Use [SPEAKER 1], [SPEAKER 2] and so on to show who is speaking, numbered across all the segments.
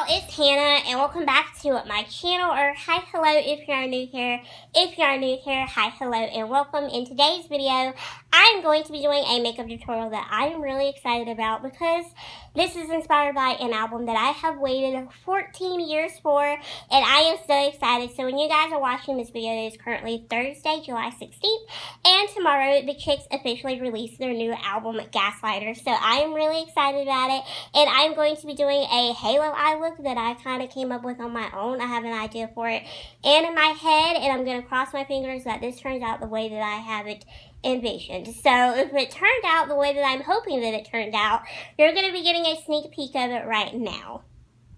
[SPEAKER 1] it's Hannah, and welcome back to my channel, or hi, hello if you are new here. If you are new here, hi, hello, and welcome. In today's video, I'm going to be doing a makeup tutorial that I am really excited about because this is inspired by an album that I have waited 14 years for, and I am so excited. So when you guys are watching this video, it is currently Thursday, July 16th, and tomorrow the Chicks officially release their new album, Gaslighter. So I am really excited about it, and I'm going to be doing a halo eye look that I kind of came up with on my own. I have an idea for it and in my head, and I'm going to cross my fingers that this turns out the way that I have it envisioned. So if it turned out the way that I'm hoping that it turned out, you're going to be getting a sneak peek of it right now.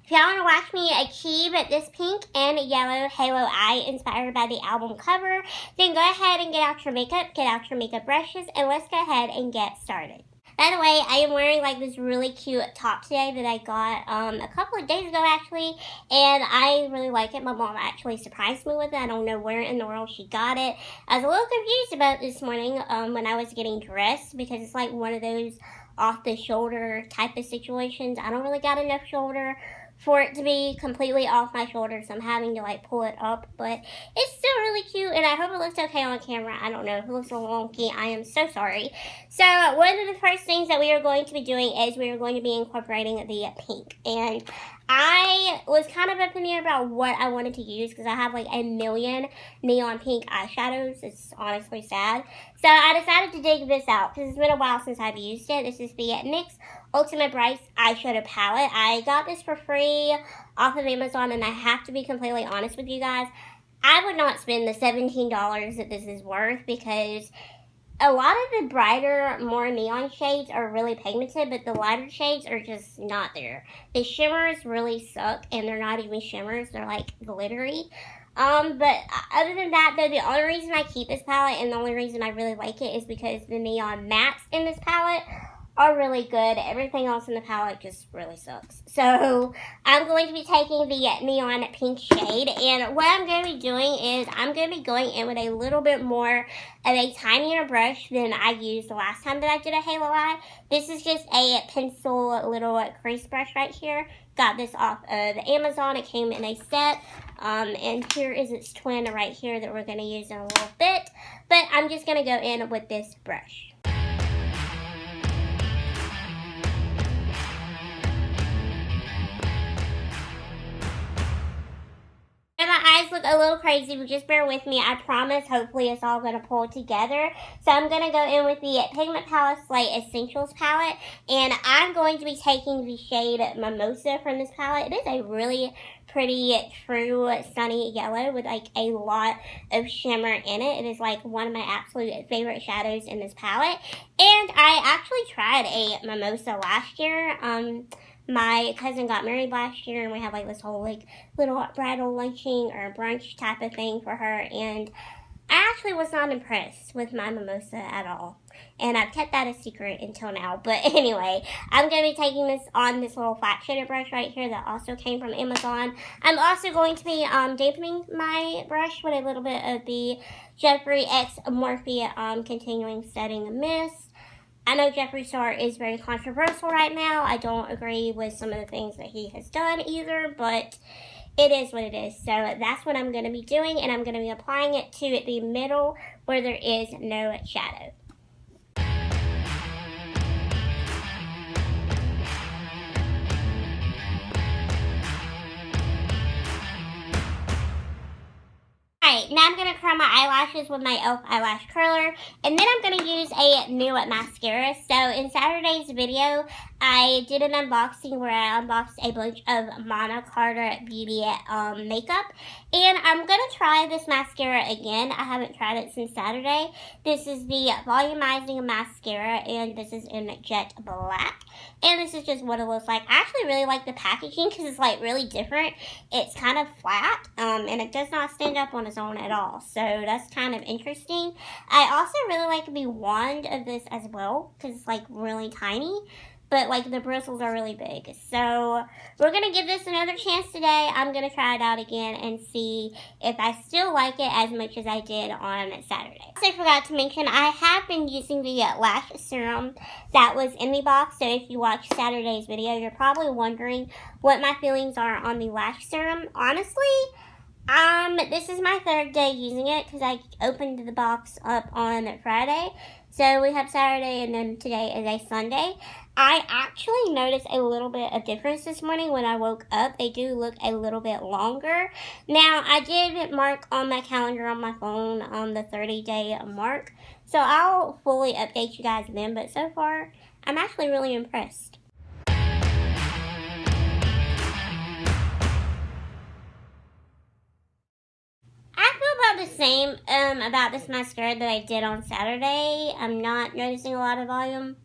[SPEAKER 1] If y'all want to watch me achieve this pink and yellow halo eye inspired by the album cover, then go ahead and get out your makeup brushes, and let's go ahead and get started. By the way, I am wearing like this really cute top today that I got a couple of days ago actually, and I really like it. My mom actually surprised me with it. I don't know where in the world she got it. I was a little confused about this morning when I was getting dressed because it's like one of those off the shoulder type of situations. I don't really got enough shoulder for it to be completely off my shoulders. I'm having to like pull it up, but it's still really cute, and I hope it looks okay on camera. I don't know if it looks a little wonky. I am so sorry. So one of the first things that we are going to be doing is we are going to be incorporating the pink, and I was kind of up in the air about what I wanted to use because I have like a million neon pink eyeshadows. It's honestly sad. So I decided to dig this out because it's been a while since I've used it. This is the NYX Ultimate Bright Eyeshadow Palette. I got this for free off of Amazon, and I have to be completely honest with you guys. I would not spend the $17 that this is worth because a lot of the brighter, more neon shades are really pigmented, but the lighter shades are just not there. The shimmers really suck, and they're not even shimmers. They're like glittery. But other than that, though, the only reason I keep this palette and the only reason I really like it is because the neon mattes in this palette are really good. Everything else in the palette just really sucks. So I'm going to be taking the neon pink shade, and what I'm going to be doing is I'm going to be going in with a little bit more of a tinier brush than I used the last time that I did a halo eye. This is just a pencil little crease brush right here. Got this off of Amazon. It came in a set, and here is its twin right here that we're going to use in a little bit, but I'm just going to go in with this brush. My eyes look a little crazy, but just bear with me. I promise, hopefully it's all going to pull together. So I'm going to go in with the Pigment Palette Slate Essentials palette, and I'm going to be taking the shade Mimosa from this palette. It is a really pretty, true, sunny yellow with like a lot of shimmer in it. It is like one of my absolute favorite shadows in this palette, and I actually tried a Mimosa last year. My cousin got married last year, and we had like this whole like little bridal lunching or brunch type of thing for her, and I actually was not impressed with my Mimosa at all, and I've kept that a secret until now. But anyway, I'm going to be taking this on this little flat shader brush right here that also came from Amazon. I'm also going to be dampening my brush with a little bit of the Jeffree X Morphe Continuing Setting Mist. I know Jeffree Star is very controversial right now. I don't agree with some of the things that he has done either, but it is what it is. So that's what I'm going to be doing, and I'm going to be applying it to the middle where there is no shadow. Alright, now I'm going to curl my eyelashes with my e.l.f. eyelash curler, and then I'm going to use a new mascara. So in Saturday's video, I did an unboxing where I unboxed a bunch of Mana Carter Beauty makeup, and I'm going to try this mascara again. I haven't tried it since Saturday. This is the Volumizing Mascara, and this is in Jet Black, and this is just what it looks like. I actually really like the packaging because it's like really different. It's kind of flat, and it does not stand up on its own at all, so that's kind of interesting. I also really like the wand of this as well because it's like really tiny. but like the bristles are really big. So we're going to give this another chance today. I'm going to try it out again and see if I still like it as much as I did on Saturday. Also, I forgot to mention, I have been using the lash serum that was in the box. So if you watched Saturday's video, you're probably wondering what my feelings are on the lash serum. Honestly, this is my third day using it because I opened the box up on Friday. So we have Saturday and then today is a Sunday. I actually noticed a little bit of difference this morning when I woke up. They do look a little bit longer. Now, I did mark on my calendar on my phone on the 30-day mark. So I'll fully update you guys then. But so far, I'm actually really impressed. The same about this mascara that I did on Saturday. I'm not noticing a lot of volume,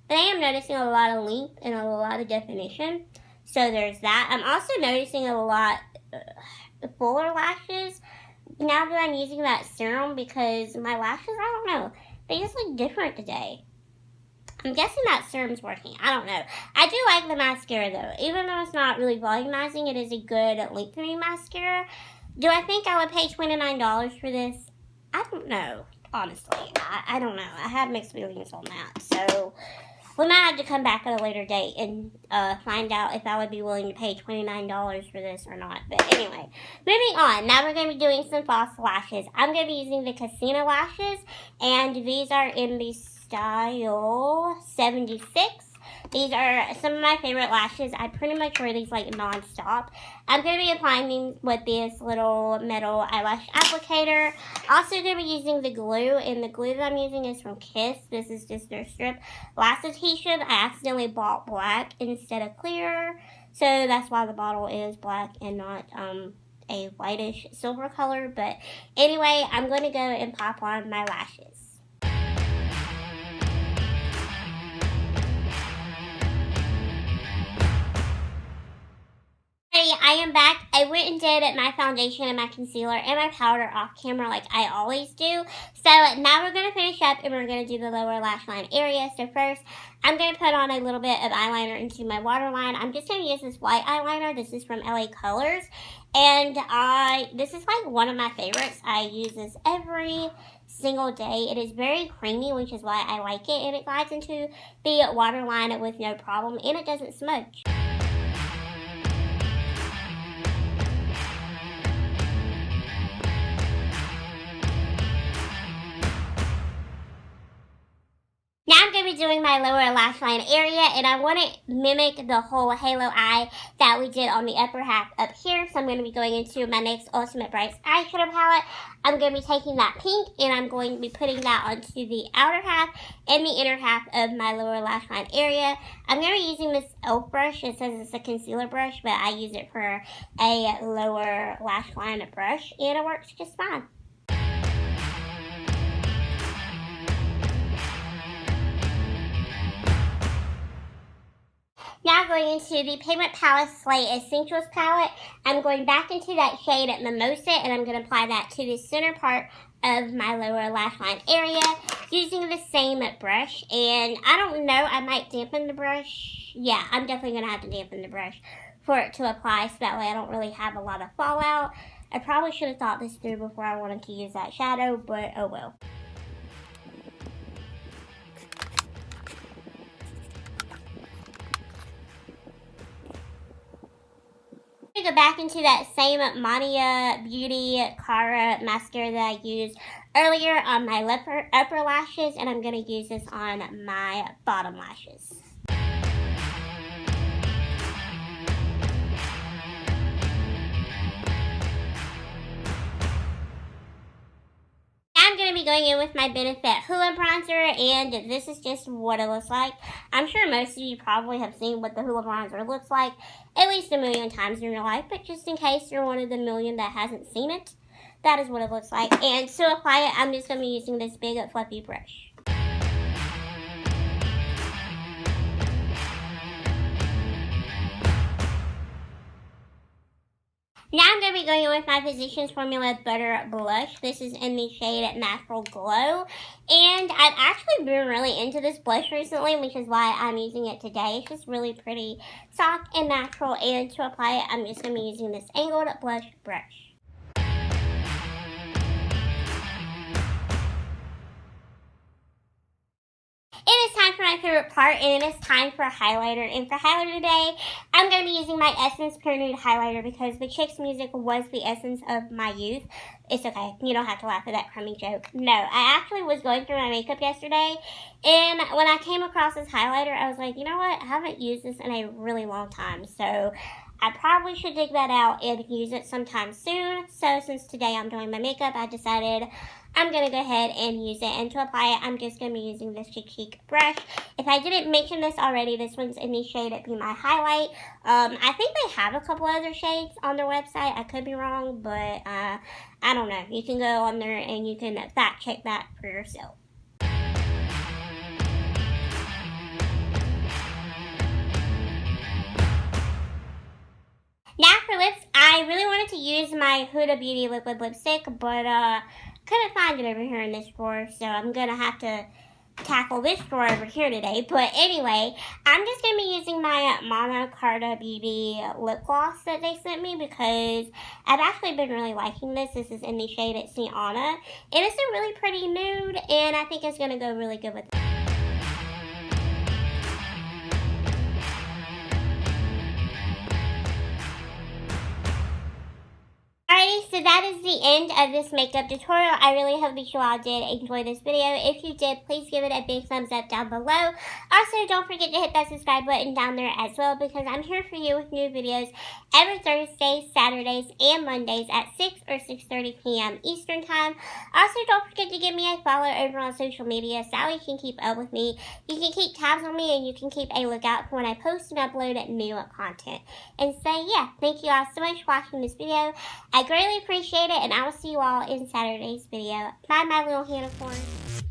[SPEAKER 1] but I am noticing a lot of length and a lot of definition. So there's that. I'm also noticing a lot fuller lashes now that I'm using that serum because my lashes, I don't know, they just look different today. I'm guessing that serum's working. I don't know. I do like the mascara though. Even though it's not really volumizing, it is a good lengthening mascara. Do I think I would pay $29 for this? I don't know, honestly. I don't know. I have mixed feelings on that. So we might have to come back at a later date and find out if I would be willing to pay $29 for this or not. But anyway, moving on. Now we're going to be doing some false lashes. I'm going to be using the Kassina lashes, and these are in the style 76. These are some of my favorite lashes. I pretty much wear these like non-stop. I'm going to be applying them with this little metal eyelash applicator. Also going to be using the glue, and the glue that I'm using is from Kiss. This is just their strip lash adhesive. I accidentally bought black instead of clear, so that's why the bottle is black and not a whitish silver color. But anyway, I'm going to go and pop on my lashes. I am back. I went and did my foundation and my concealer and my powder off camera like I always do. So now we're going to finish up and we're going to do the lower lash line area. So first, I'm going to put on a little bit of eyeliner into my waterline. I'm just going to use this white eyeliner. This is from LA Colors. And this is like one of my favorites. I use this every single day. It is very creamy, which is why I like it. And it glides into the waterline with no problem. And it doesn't smudge. Now I'm going to be doing my lower lash line area, and I want to mimic the whole halo eye that we did on the upper half up here. So I'm going to be going into my NYX Ultimate Brights eyeshadow palette. I'm going to be taking that pink, and I'm going to be putting that onto the outer half and the inner half of my lower lash line area. I'm going to be using this e.l.f. brush. It says it's a concealer brush, but I use it for a lower lash line brush, and it works just fine. Now going into the Pigment Palace Slay Essentials palette, I'm going back into that shade at Mimosa, and I'm going to apply that to the center part of my lower lash line area using the same brush. And I don't know, I might dampen the brush. Yeah, I'm definitely going to have to dampen the brush for it to apply, so that way I don't really have a lot of fallout. I probably should have thought this through before I wanted to use that shadow, but oh well. Go back into that same Manina Beauty Cara mascara that I used earlier on my upper lashes, and I'm going to use this on my bottom lashes. I'm going to be going in with my Benefit Hoola bronzer, and this is just what it looks like. I'm sure most of you probably have seen what the Hoola bronzer looks like at least a million times in your life, but just in case you're one of the million that hasn't seen it, that is what it looks like. And to apply it, I'm just going to be using this big fluffy brush. Now I'm going to be going in with my Physicians Formula Butter Blush. This is in the shade Natural Glow. And I've actually been really into this blush recently, which is why I'm using it today. It's just really pretty, soft, and natural. And to apply it, I'm just going to be using this angled blush brush. It is time for my favorite part, and it is time for a highlighter. And for highlighter today, I'm going to be using my Essence Pure Nude highlighter because the Chicks music was the essence of my youth. It's okay. You don't have to laugh at that crummy joke. No, I actually was going through my makeup yesterday, and when I came across this highlighter, I was like, you know what? I haven't used this in a really long time, so I probably should dig that out and use it sometime soon. So since today I'm doing my makeup, I decided I'm going to go ahead and use it. And to apply it, I'm just going to be using this Chic brush. If I didn't mention this already, this one's in the shade Be My Highlight. I think they have a couple other shades on their website. I could be wrong, but I don't know. You can go on there and you can fact check that for yourself. Now for lips, I really wanted to use my Huda Beauty liquid lipstick, but couldn't find it over here in this drawer, so I'm going to have to tackle this drawer over here today. But anyway, I'm just going to be using my Manina Beauty lip gloss that they sent me because I've actually been really liking this. This is in the shade Sienna, and it's a really pretty nude, and I think it's going to go really good with it. So that is the end of this makeup tutorial. I really hope that you all did enjoy this video. If you did, please give it a big thumbs up down below. Also, don't forget to hit that subscribe button down there as well because I'm here for you with new videos every Thursdays, Saturdays, and Mondays at 6 or 6:30 p.m. Eastern Time. Also, don't forget to give me a follow over on social media so you can keep up with me. You can keep tabs on me and you can keep a lookout for when I post and upload new content. And so, yeah, thank you all so much for watching this video. I greatly appreciate it, and I will see you all in Saturday's video. Bye, my little unicorn.